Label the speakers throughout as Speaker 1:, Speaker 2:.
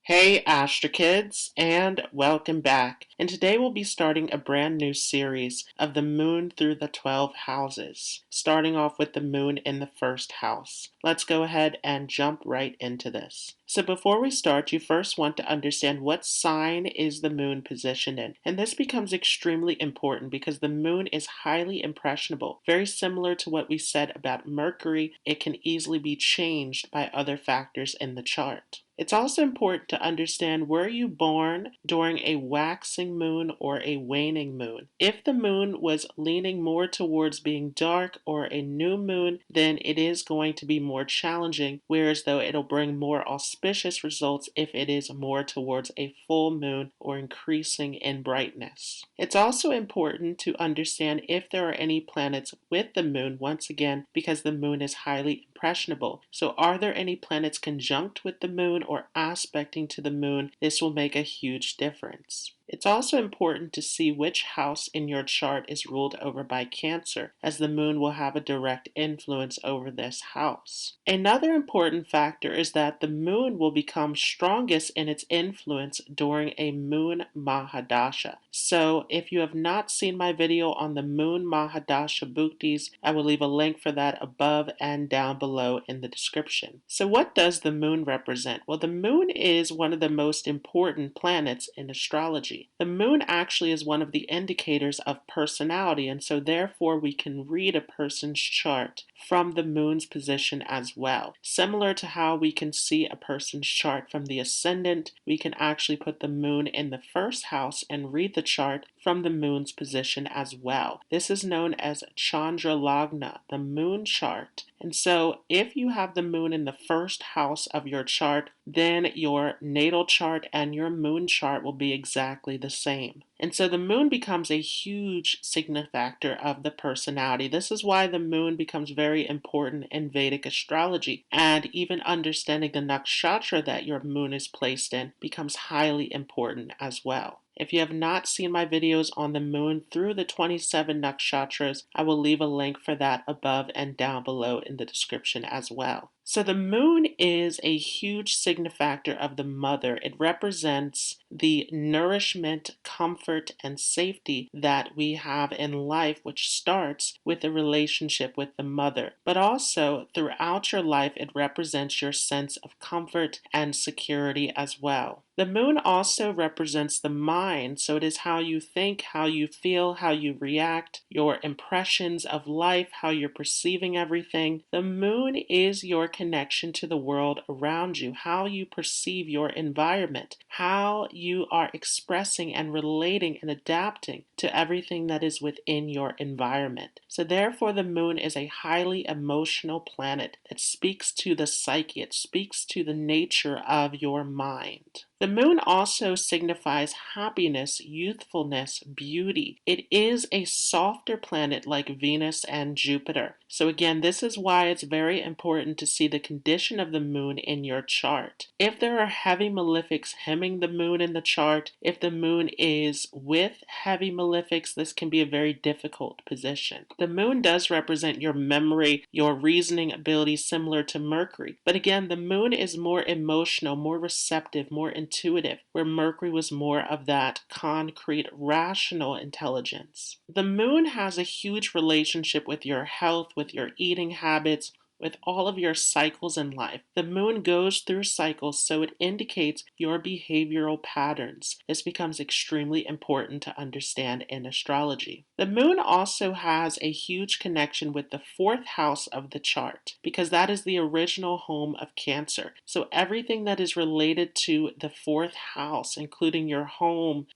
Speaker 1: Hey Astro Kids, and welcome back. And today we'll be starting a brand new series of the moon through the 12 houses, starting off with the moon in the first house. Let's go ahead and jump right into this. So before we start, you first want to understand what sign is the moon positioned in. And this becomes extremely important because the moon is highly impressionable. Very similar to what we said about Mercury, it can easily be changed by other factors in the chart. It's also important to understand, were you born during a waxing moon or a waning moon? If the moon was leaning more towards being dark or a new moon, then it is going to be more challenging, whereas though it'll bring more auspicious results if it is more towards a full moon or increasing in brightness. It's also important to understand if there are any planets with the moon, once again, because the moon is highly impressionable. So are there any planets conjunct with the moon or aspecting to the moon? This will make a huge difference. It's also important to see which house in your chart is ruled over by Cancer, as the moon will have a direct influence over this house. Another important factor is that the moon will become strongest in its influence during a moon Mahadasha. So if you have not seen my video on the moon Mahadasha Bhuktis, I will leave a link for that above and down below in the description. So what does the moon represent? Well, the moon is one of the most important planets in astrology. The moon actually is one of the indicators of personality, and so therefore we can read a person's chart from the moon's position as well. Similar to how we can see a person's chart from the ascendant, we can actually put the moon in the first house and read the chart from the moon's position as well. This is known as Chandra Lagna, the moon chart. And so if you have the moon in the first house of your chart, then your natal chart and your moon chart will be exactly the same. And so the moon becomes a huge signifactor of the personality. This is why the moon becomes very important in Vedic astrology, and even understanding the nakshatra that your moon is placed in becomes highly important as well. If you have not seen my videos on the moon through the 27 nakshatras, I will leave a link for that above and down below in the description as well. So the moon is a huge signifactor of the mother. It represents the nourishment, comfort, and safety that we have in life, which starts with the relationship with the mother. But also, throughout your life, it represents your sense of comfort and security as well. The moon also represents the mind, so it is how you think, how you feel, how you react, your impressions of life, how you're perceiving everything. The moon is your connection to the world around you, how you perceive your environment, how you are expressing and relating and adapting to everything that is within your environment. So therefore, the moon is a highly emotional planet that speaks to the psyche. It speaks to the nature of your mind. The moon also signifies happiness, youthfulness, beauty. It is a softer planet like Venus and Jupiter. So again, this is why it's very important to see the condition of the moon in your chart. If there are heavy malefics hemming the moon in the chart, if the moon is with heavy malefics, this can be a very difficult position. The moon does represent your memory, your reasoning ability, similar to Mercury. But again, the moon is more emotional, more receptive, more intuitive, where Mercury was more of that concrete, rational intelligence. The moon has a huge relationship with your health, with your eating habits, with all of your cycles in life. The moon goes through cycles, so it indicates your behavioral patterns. This becomes extremely important to understand in astrology. The moon also has a huge connection with the fourth house of the chart, because that is the original home of Cancer. So everything that is related to the fourth house, including your home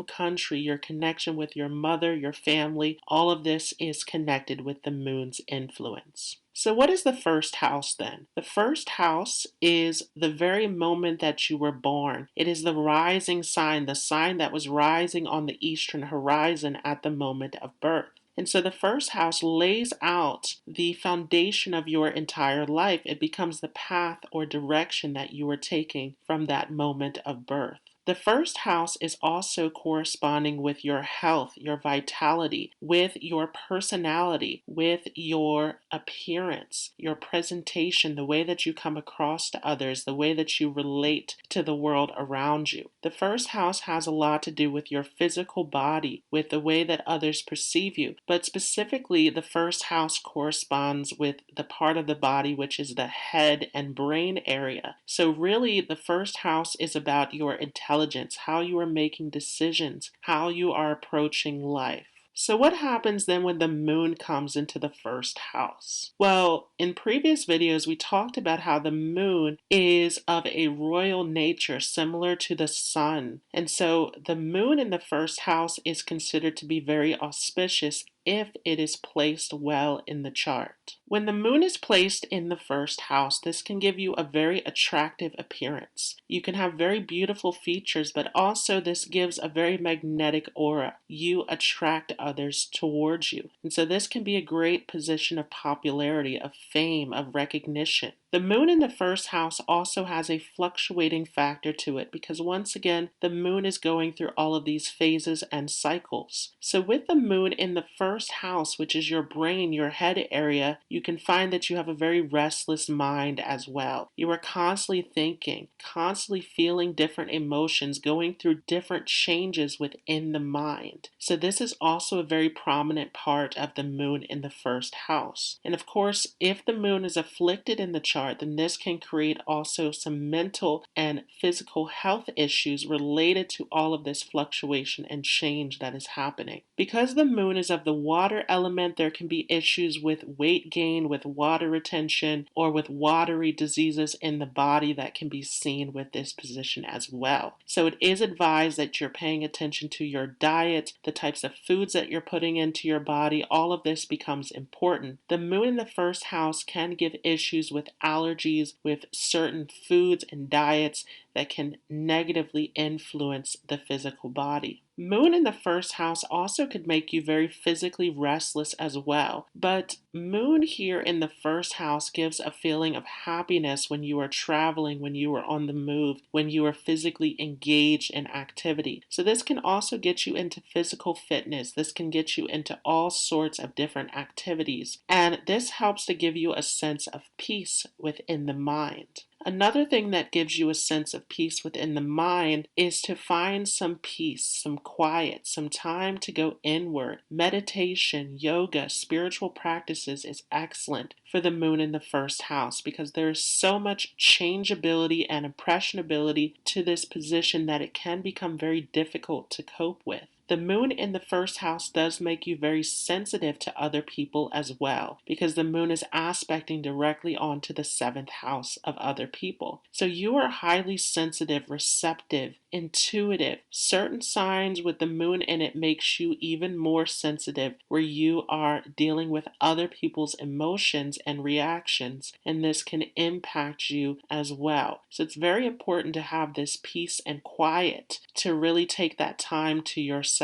Speaker 1: country, your connection with your mother, your family, all of this is connected with the moon's influence. So what is the first house then? The first house is the very moment that you were born. It is the rising sign, the sign that was rising on the eastern horizon at the moment of birth. And so the first house lays out the foundation of your entire life. It becomes the path or direction that you are taking from that moment of birth. The first house is also corresponding with your health, your vitality, with your personality, with your appearance, your presentation, the way that you come across to others, the way that you relate to the world around you. The first house has a lot to do with your physical body, with the way that others perceive you, but specifically the first house corresponds with the part of the body which is the head and brain area. So really the first house is about your intelligence, how you are making decisions, how you are approaching life. So what happens then when the moon comes into the first house? Well, in previous videos, we talked about how the moon is of a royal nature similar to the sun. And so the moon in the first house is considered to be very auspicious if it is placed well in the chart. When the moon is placed in the first house, this can give you a very attractive appearance. You can have very beautiful features, but also this gives a very magnetic aura. You attract others towards you. And so this can be a great position of popularity, of fame, of recognition. The moon in the first house also has a fluctuating factor to it because once again, the moon is going through all of these phases and cycles. So with the moon in the first house, which is your brain, your head area, you can find that you have a very restless mind as well. You are constantly thinking, constantly feeling different emotions, going through different changes within the mind. So this is also a very prominent part of the moon in the first house. And of course, if the moon is afflicted in the chart, then this can create also some mental and physical health issues related to all of this fluctuation and change that is happening. Because the moon is of the water element, there can be issues with weight gain, with water retention, or with watery diseases in the body that can be seen with this position as well. So it is advised that you're paying attention to your diet, the types of foods that you're putting into your body. All of this becomes important. The moon in the first house can give issues with allergies, with certain foods and diets that can negatively influence the physical body. Moon in the first house also could make you very physically restless as well, but moon here in the first house gives a feeling of happiness when you are traveling, when you are on the move, when you are physically engaged in activity. So this can also get you into physical fitness. This can get you into all sorts of different activities, and this helps to give you a sense of peace within the mind. Another thing that gives you a sense of peace within the mind is to find some peace, some quiet, some time to go inward. Meditation, yoga, spiritual practices is excellent for the moon in the first house because there is so much changeability and impressionability to this position that it can become very difficult to cope with. The moon in the first house does make you very sensitive to other people as well, because the moon is aspecting directly onto the seventh house of other people. So you are highly sensitive, receptive, intuitive. Certain signs with the moon in it makes you even more sensitive, where you are dealing with other people's emotions and reactions, and this can impact you as well. So it's very important to have this peace and quiet to really take that time to yourself.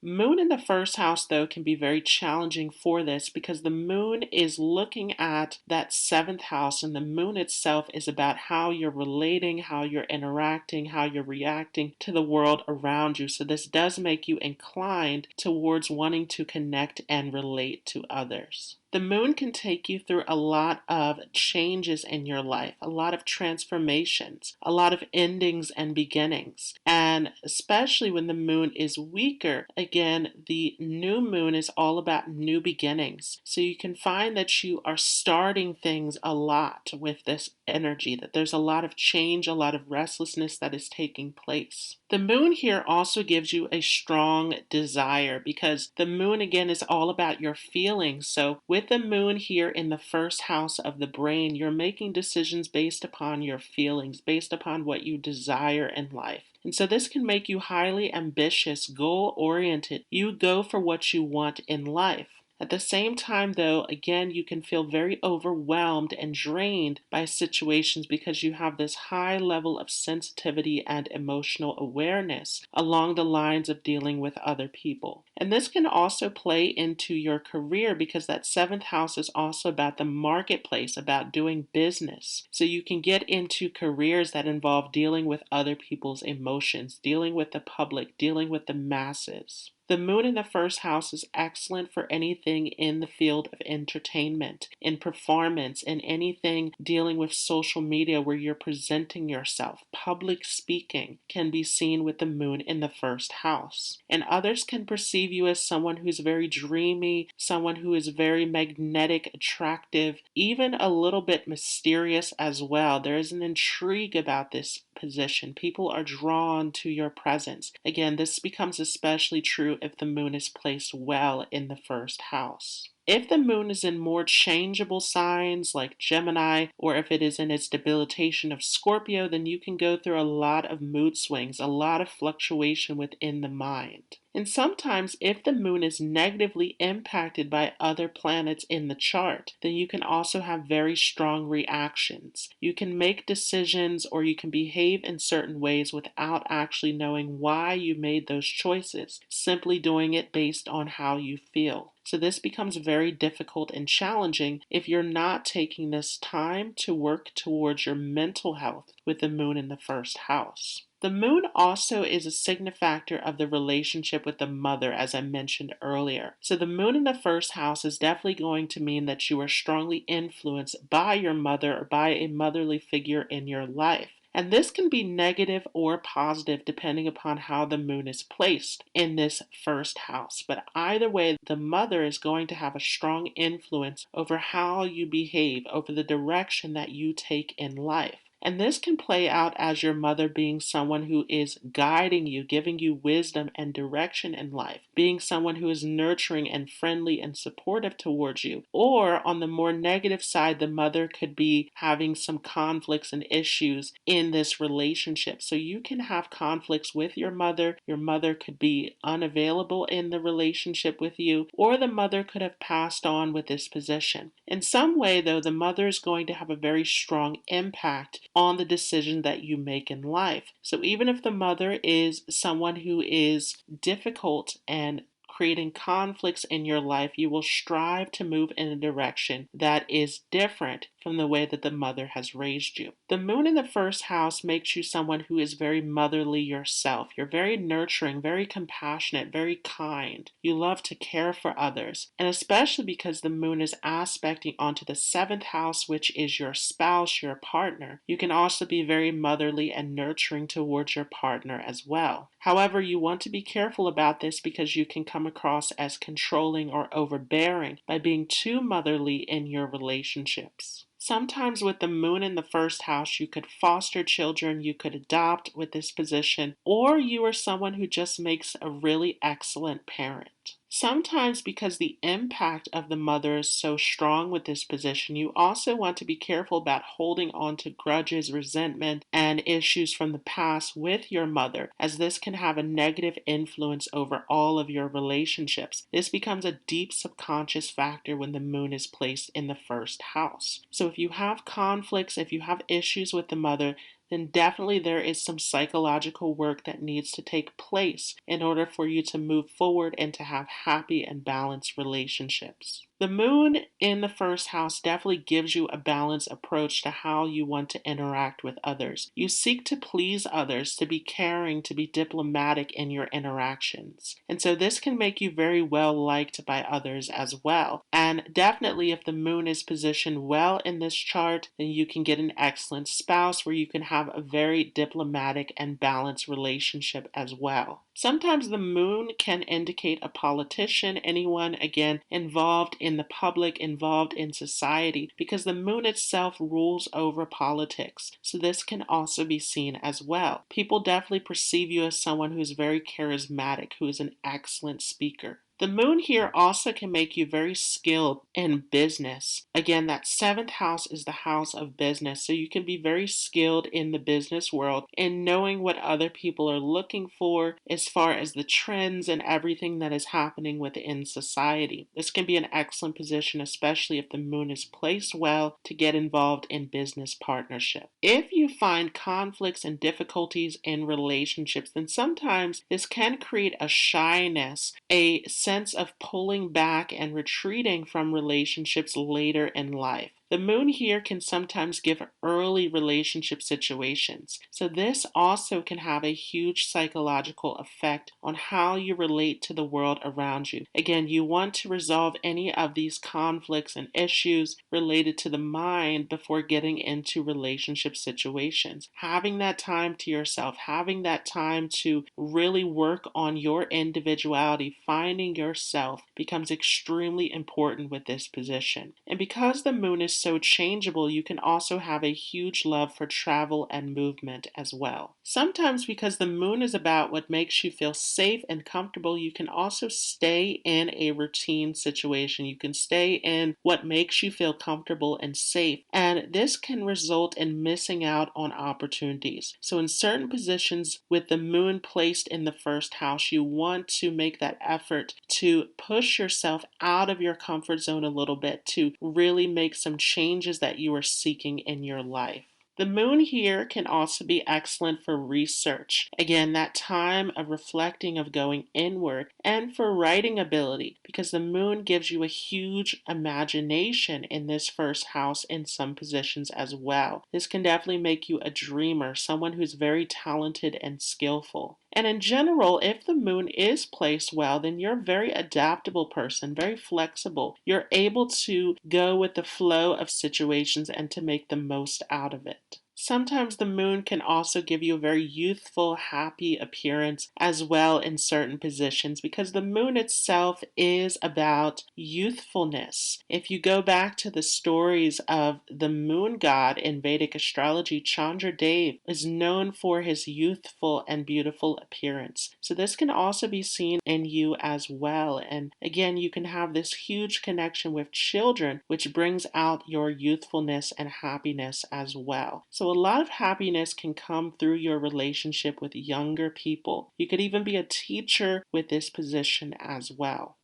Speaker 1: Moon in the first house, though, can be very challenging for this because the moon is looking at that seventh house, and the moon itself is about how you're relating, how you're interacting, how you're reacting to the world around you. So this does make you inclined towards wanting to connect and relate to others. The moon can take you through a lot of changes in your life, a lot of transformations, a lot of endings and beginnings. And especially when the moon is weaker, again, the new moon is all about new beginnings. So you can find that you are starting things a lot with this energy, that there's a lot of change, a lot of restlessness that is taking place. The moon here also gives you a strong desire because the moon again is all about your feelings. So with the moon here in the first house of the brain, you're making decisions based upon your feelings, based upon what you desire in life. And so this can make you highly ambitious, goal-oriented. You go for what you want in life. At the same time, though, again, you can feel very overwhelmed and drained by situations because you have this high level of sensitivity and emotional awareness along the lines of dealing with other people. And this can also play into your career because that seventh house is also about the marketplace, about doing business. So you can get into careers that involve dealing with other people's emotions, dealing with the public, dealing with the masses. The moon in the first house is excellent for anything in the field of entertainment, in performance, in anything dealing with social media where you're presenting yourself. Public speaking can be seen with the moon in the first house. And others can perceive you as someone who's very dreamy, someone who is very magnetic, attractive, even a little bit mysterious as well. There is an intrigue about this position. People are drawn to your presence. Again, this becomes especially true if the moon is placed well in the first house. If the moon is in more changeable signs like Gemini, or if it is in its debilitation of Scorpio, then you can go through a lot of mood swings, a lot of fluctuation within the mind. And sometimes if the moon is negatively impacted by other planets in the chart, then you can also have very strong reactions. You can make decisions or you can behave in certain ways without actually knowing why you made those choices, simply doing it based on how you feel. So this becomes very difficult and challenging if you're not taking this time to work towards your mental health with the moon in the first house. The moon also is a signifactor of the relationship with the mother, as I mentioned earlier. So the moon in the first house is definitely going to mean that you are strongly influenced by your mother or by a motherly figure in your life. And this can be negative or positive depending upon how the moon is placed in this first house. But either way, the mother is going to have a strong influence over how you behave, over the direction that you take in life. And this can play out as your mother being someone who is guiding you, giving you wisdom and direction in life, being someone who is nurturing and friendly and supportive towards you. Or on the more negative side, the mother could be having some conflicts and issues in this relationship. So you can have conflicts with your mother. Your mother could be unavailable in the relationship with you, or the mother could have passed on with this position. In some way, though, the mother is going to have a very strong impact on the decision that you make in life. So even if the mother is someone who is difficult and creating conflicts in your life, you will strive to move in a direction that is different from the way that the mother has raised you. The moon in the first house makes you someone who is very motherly yourself. You're very nurturing, very compassionate, very kind. You love to care for others. And especially because the moon is aspecting onto the seventh house, which is your spouse, your partner, you can also be very motherly and nurturing towards your partner as well. However, you want to be careful about this because you can come across as controlling or overbearing by being too motherly in your relationships. Sometimes with the moon in the first house, you could foster children, you could adopt with this position, or you are someone who just makes a really excellent parent. Sometimes because the impact of the mother is so strong with this position, you also want to be careful about holding on to grudges, resentment, and issues from the past with your mother, as this can have a negative influence over all of your relationships. This becomes a deep subconscious factor when the moon is placed in the first house. So if you have conflicts, if you have issues with the mother, then definitely there is some psychological work that needs to take place in order for you to move forward and to have happy and balanced relationships. The moon in the first house definitely gives you a balanced approach to how you want to interact with others. You seek to please others, to be caring, to be diplomatic in your interactions. And so this can make you very well liked by others as well. And definitely if the moon is positioned well in this chart, then you can get an excellent spouse where you can have a very diplomatic and balanced relationship as well. Sometimes the moon can indicate a politician, anyone, again, involved in the public, involved in society, because the moon itself rules over politics. So this can also be seen as well. People definitely perceive you as someone who's very charismatic, who is an excellent speaker. The moon here also can make you very skilled in business. Again, that seventh house is the house of business, so you can be very skilled in the business world in knowing what other people are looking for as far as the trends and everything that is happening within society. This can be an excellent position, especially if the moon is placed well, to get involved in business partnership. If you find conflicts and difficulties in relationships, then sometimes this can create a shyness, a sense of pulling back and retreating from relationships later in life. The moon here can sometimes give early relationship situations. So this also can have a huge psychological effect on how you relate to the world around you. Again, you want to resolve any of these conflicts and issues related to the mind before getting into relationship situations. Having that time to yourself, having that time to really work on your individuality, finding yourself becomes extremely important with this position. And because the moon is so changeable, you can also have a huge love for travel and movement as well. Sometimes because the moon is about what makes you feel safe and comfortable, you can also stay in a routine situation. You can stay in what makes you feel comfortable and safe. And this can result in missing out on opportunities. So in certain positions with the moon placed in the first house, you want to make that effort to push yourself out of your comfort zone a little bit, to really make some changes that you are seeking in your life. The moon here can also be excellent for research. Again, that time of reflecting, of going inward, and for writing ability, because the moon gives you a huge imagination in this first house in some positions as well. This can definitely make you a dreamer, someone who's very talented and skillful. And in general, if the moon is placed well, then you're a very adaptable person, very flexible. You're able to go with the flow of situations and to make the most out of it. Sometimes the moon can also give you a very youthful, happy appearance as well in certain positions, because the moon itself is about youthfulness. If you go back to the stories of the moon god in Vedic astrology, Chandra Dev is known for his youthful and beautiful appearance. So this can also be seen in you as well. And again, you can have this huge connection with children, which brings out your youthfulness and happiness as well. So a lot of happiness can come through your relationship with younger people. You could even be a teacher with this position as well.